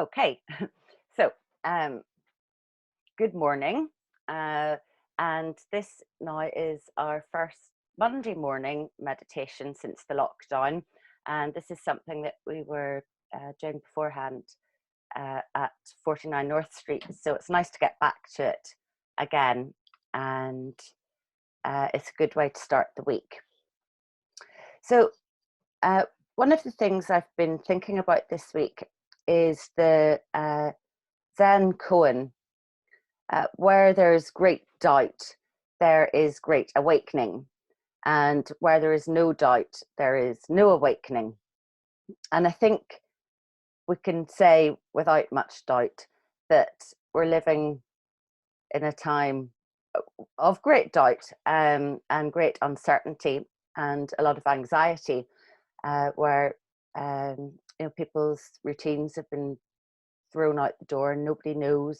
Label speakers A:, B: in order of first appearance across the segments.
A: Okay, so good morning. Uh, and this now is our first Monday morning meditation since the lockdown. And this is something that we were doing beforehand at 49 North Street. So it's nice to get back to it again. And it's a good way to start the week. So, uh, one of the things I've been thinking about this week is the Zen koan. Where there's great doubt, there is great awakening. And where there is no doubt, there is no awakening. And I think we can say without much doubt that we're living in a time of great doubt and great uncertainty and a lot of anxiety, where people's routines have been thrown out the door and nobody knows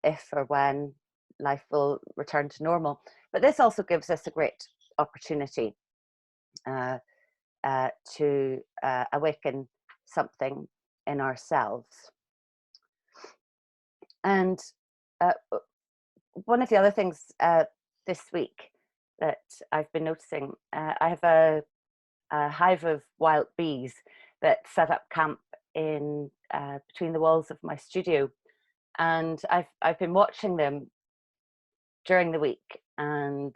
A: if or when life will return to normal. But this also gives us a great opportunity uh, to awaken something in ourselves. And uh, one of the other things this week that I've been noticing, I have a hive of wild bees that set up camp in between the walls of my studio, and I've been watching them during the week, and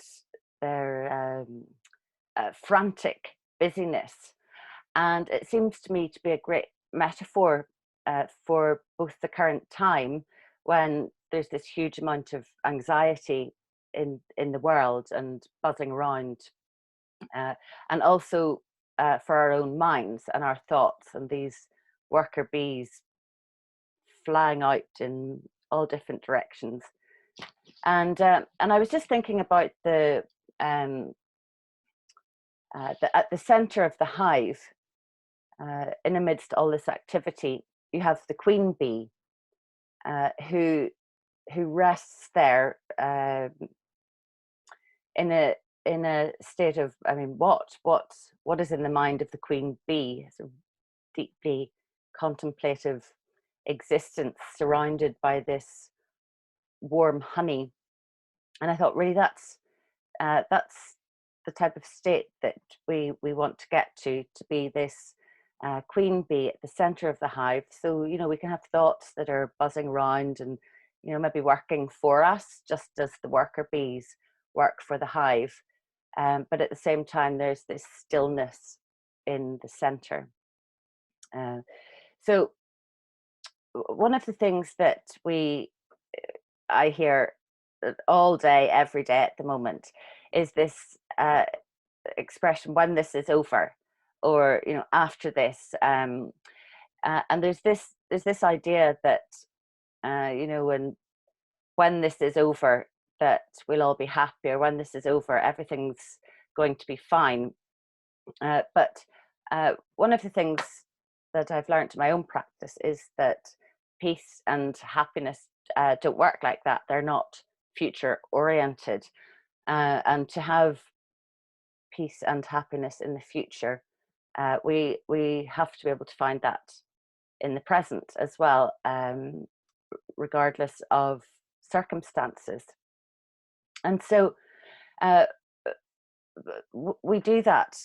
A: their frantic busyness. And it seems to me to be a great metaphor for both the current time, when there's this huge amount of anxiety in the world and buzzing around, uh, and also for our own minds and our thoughts, and these worker bees flying out in all different directions. And I was just thinking about um, at the center of the hive, in amidst all this activity, you have the queen bee, who rests there, in a state of, I mean, what is in the mind of the queen bee? It's a deeply contemplative existence surrounded by this warm honey. And I thought, really, that's the type of state that we want to get to be this queen bee at the center of the hive. So we can have thoughts that are buzzing around and maybe working for us, just as the worker bees work for the hive. But at the same time, there's this stillness in the center. So one of the things that I hear all day, every day at the moment, is this expression, when this is over, or after this. And there's this idea that when this is over, that we'll all be happy, or when this is over, everything's going to be fine. But one of the things that I've learned in my own practice is that peace and happiness don't work like that. They're not future oriented. And to have peace and happiness in the future, we have to be able to find that in the present as well, regardless of circumstances. And so uh, we do that.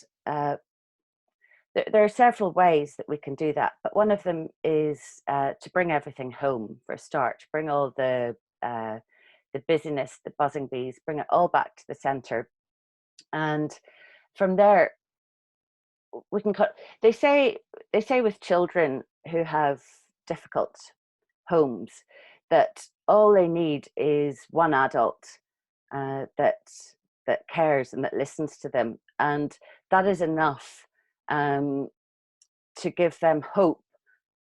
A: There are several ways that we can do that, but one of them is to bring everything home for a start, to bring all the busyness, the buzzing bees, bring it all back to the center. And from there, we can cut. They say with children who have difficult homes that all they need is one adult that cares and that listens to them, and that is enough um, to give them hope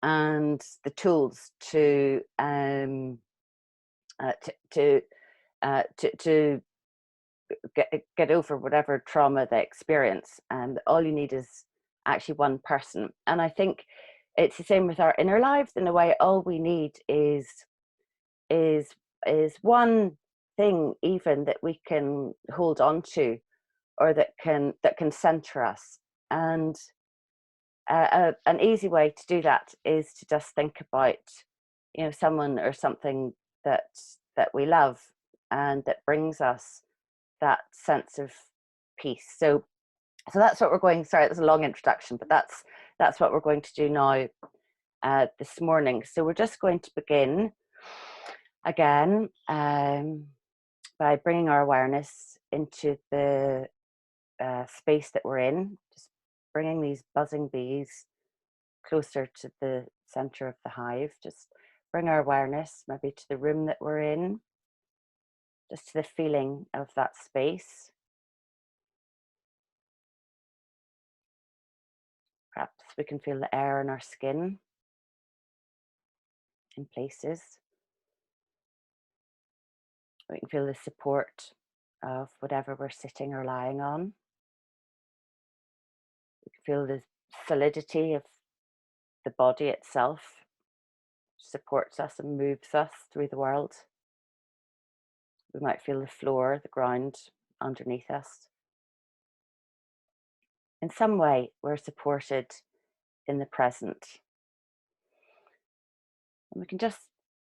A: and the tools to to get over whatever trauma they experience. And all you need is actually one person. And I think it's the same with our inner lives in a way. All we need is one thing, even, that we can hold on to, or that can center us. And an easy way to do that is to just think about, someone or something that we love and that brings us that sense of peace. So that's what we're going. Sorry, that's a long introduction, but that's what we're going to do now this morning. So we're just going to begin again by bringing our awareness into the space that we're in, just bringing these buzzing bees closer to the center of the hive. Just bring our awareness maybe to the room that we're in, just to the feeling of that space. Perhaps we can feel the air in our skin in places. We can feel the support of whatever we're sitting or lying on. We can feel the solidity of the body itself, supports us and moves us through the world. We might feel the floor, the ground underneath us. In some way, we're supported in the present. And we can just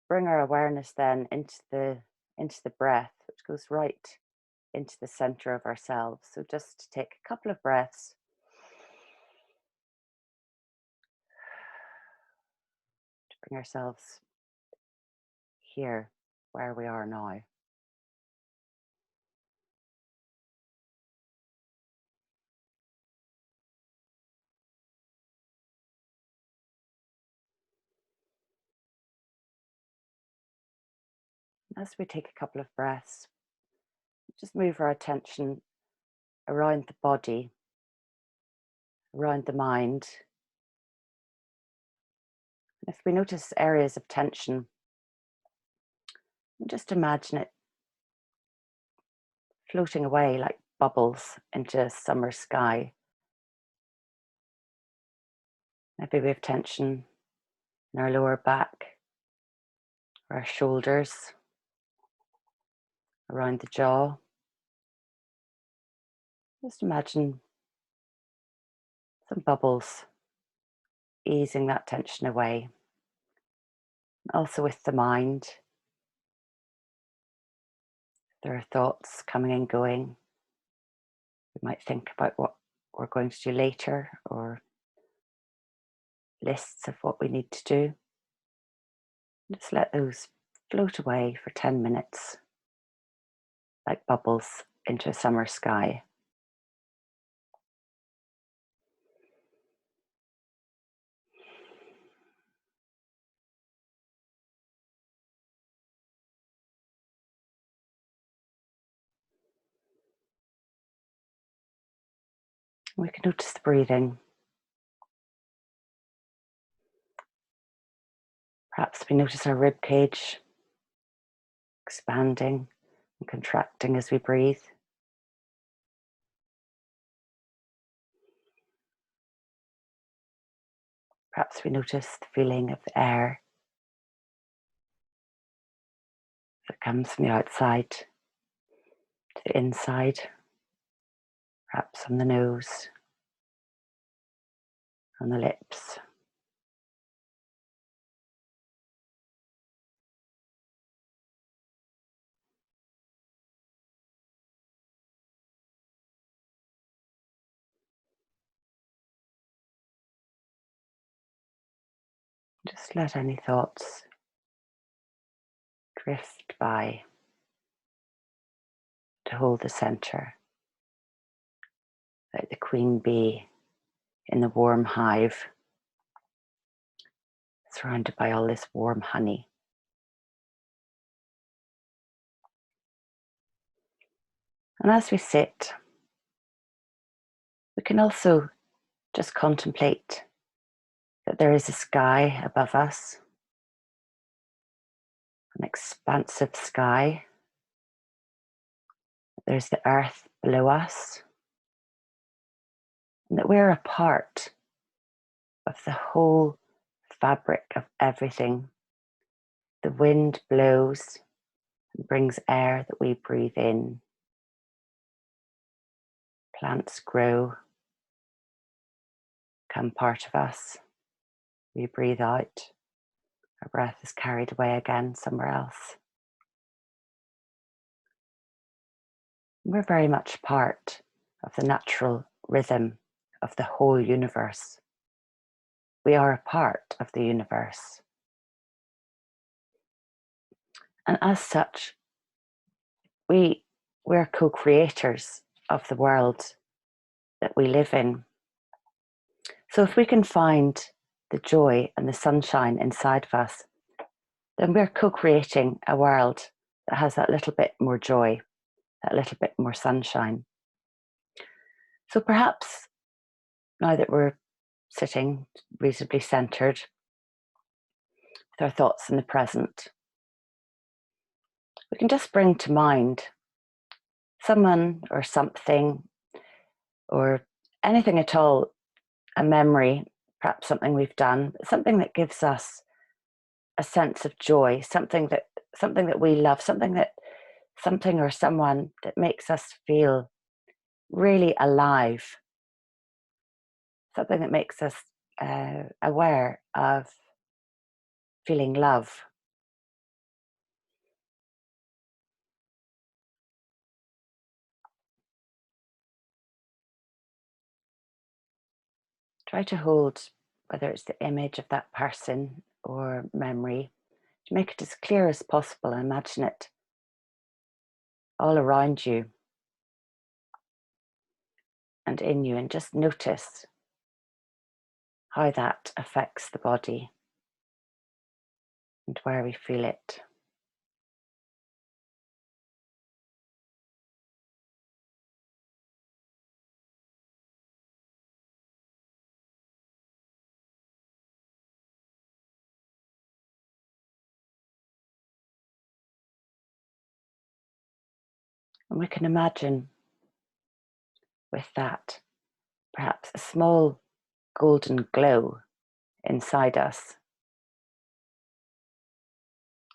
A: bring our awareness then into the breath, which goes right into the center of ourselves. So just take a couple of breaths. To bring ourselves here, where we are now. As we take a couple of breaths, just move our attention around the body, around the mind. If we notice areas of tension, just imagine it floating away like bubbles into a summer sky. Maybe we have tension in our lower back, our shoulders, around the jaw. Just imagine some bubbles easing that tension away. Also with the mind, there are thoughts coming and going. We might think about what we're going to do later, or lists of what we need to do. Just let those float away for 10 minutes, like bubbles into a summer sky. We can notice the breathing. Perhaps we notice our rib cage expanding and contracting as we breathe. Perhaps we notice the feeling of the air that comes from the outside to the inside, perhaps on the nose, on the lips. Just let any thoughts drift by to hold the center, like the queen bee in the warm hive, surrounded by all this warm honey. And as we sit, we can also just contemplate that there is a sky above us, an expansive sky. There's the earth below us, and that we're a part of the whole fabric of everything. The wind blows and brings air that we breathe in. Plants grow, become part of us. We breathe out, our breath is carried away again somewhere else. We're very much part of the natural rhythm of the whole universe. We are a part of the universe. And as such, we're co-creators of the world that we live in. So if we can find the joy and the sunshine inside of us, then we're co-creating a world that has that little bit more joy, that little bit more sunshine. So perhaps now that we're sitting reasonably centered with our thoughts in the present, we can just bring to mind someone or something or anything at all, a memory, perhaps something we've done, something that gives us a sense of joy, something that we love, something or someone that makes us feel really alive, something that makes us aware of feeling love. Try to hold, whether it's the image of that person or memory, to make it as clear as possible and imagine it all around you and in you, and just notice how that affects the body and where we feel it. And we can imagine with that perhaps a small golden glow inside us,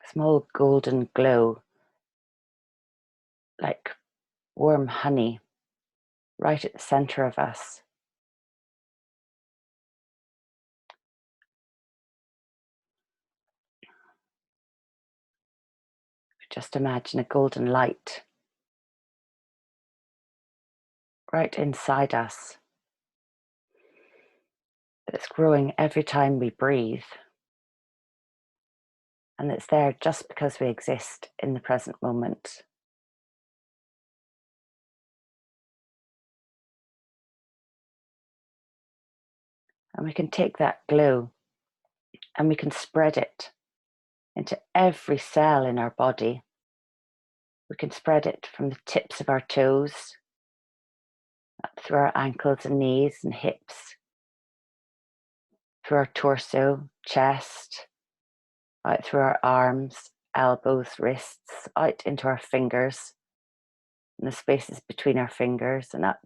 A: a small golden glow like warm honey right at the center of us. Just imagine a golden light right inside us that's growing every time we breathe, and it's there just because we exist in the present moment. And we can take that glow and we can spread it into every cell in our body. We can spread it from the tips of our toes, up through our ankles and knees and hips, through our torso, chest, out through our arms, elbows, wrists, out into our fingers, and the spaces between our fingers, and up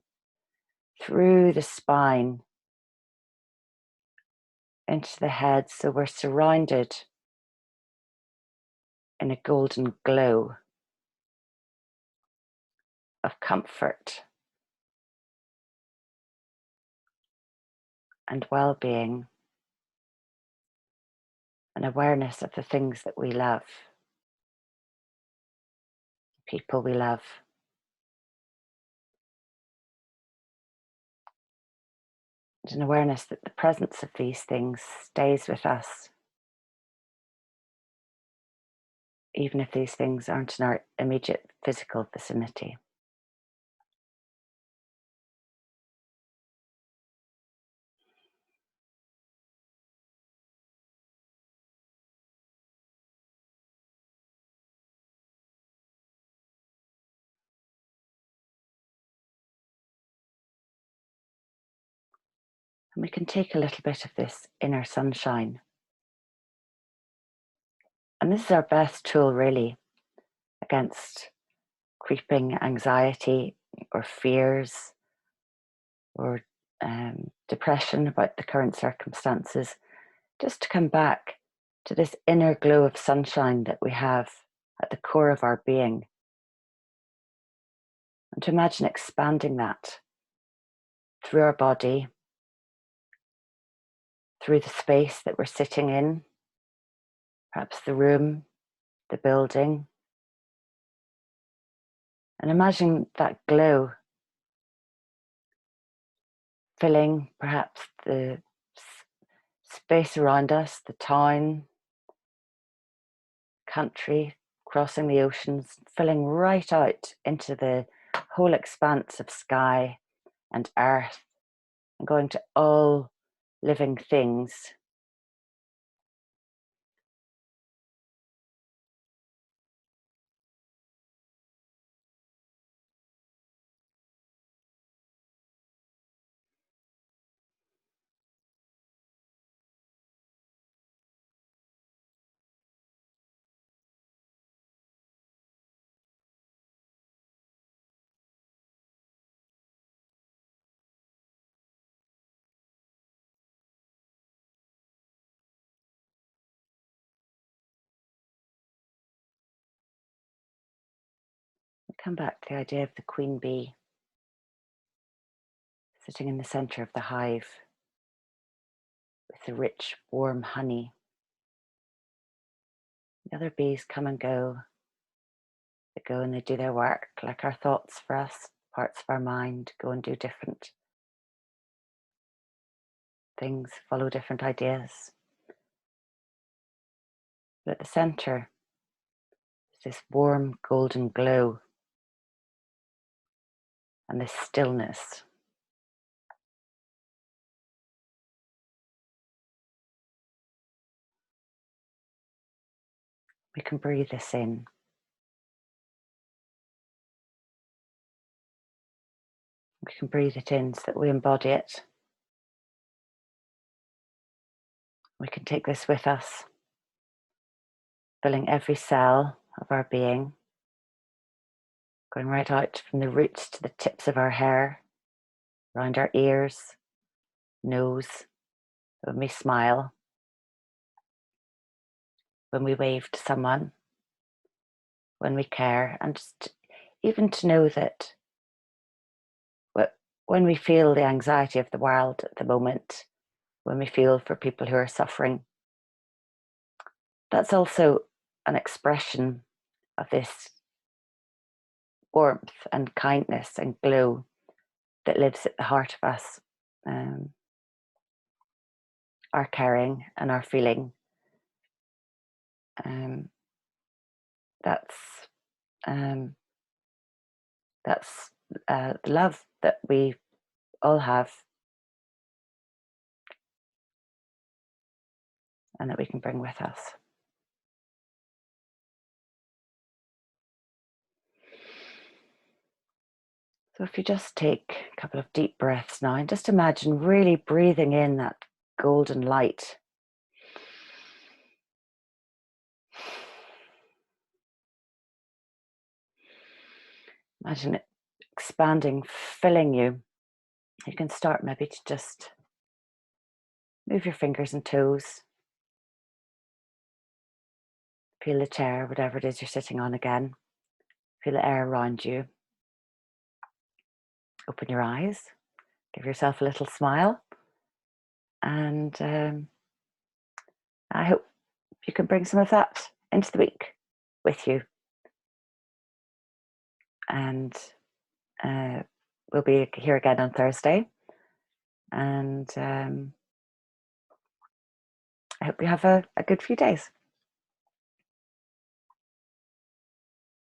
A: through the spine, into the head, so we're surrounded in a golden glow of comfort and well-being and awareness of the things that we love, people we love. And an awareness that the presence of these things stays with us, even if these things aren't in our immediate physical vicinity. And we can take a little bit of this inner sunshine. And this is our best tool, really, against creeping anxiety or fears or depression about the current circumstances, just to come back to this inner glow of sunshine that we have at the core of our being. And to imagine expanding that through our body, through the space that we're sitting in, perhaps the room, the building. And imagine that glow filling perhaps the space around us, the town, country, crossing the oceans, filling right out into the whole expanse of sky and earth, and going to all living things. Come back to the idea of the queen bee sitting in the center of the hive with the rich, warm honey. The other bees come and go. They go and they do their work, like our thoughts for us, parts of our mind go and do different things, follow different ideas. But at the center is this warm golden glow and this stillness. We can breathe this in. We can breathe it in so that we embody it. We can take this with us, filling every cell of our being, going right out from the roots to the tips of our hair, around our ears, nose, when we smile, when we wave to someone, when we care, and just even to know that when we feel the anxiety of the world at the moment, when we feel for people who are suffering, that's also an expression of this warmth and kindness and glow that lives at the heart of us, our caring and our feeling. That's the love that we all have and that we can bring with us. So if you just take a couple of deep breaths now and just imagine really breathing in that golden light. Imagine it expanding, filling you. You can start maybe to just move your fingers and toes. Feel the chair, whatever it is you're sitting on again. Feel the air around you. Open your eyes. Give yourself a little smile. And I hope you can bring some of that into the week with you. And we'll be here again on Thursday. And I hope you have a good few days.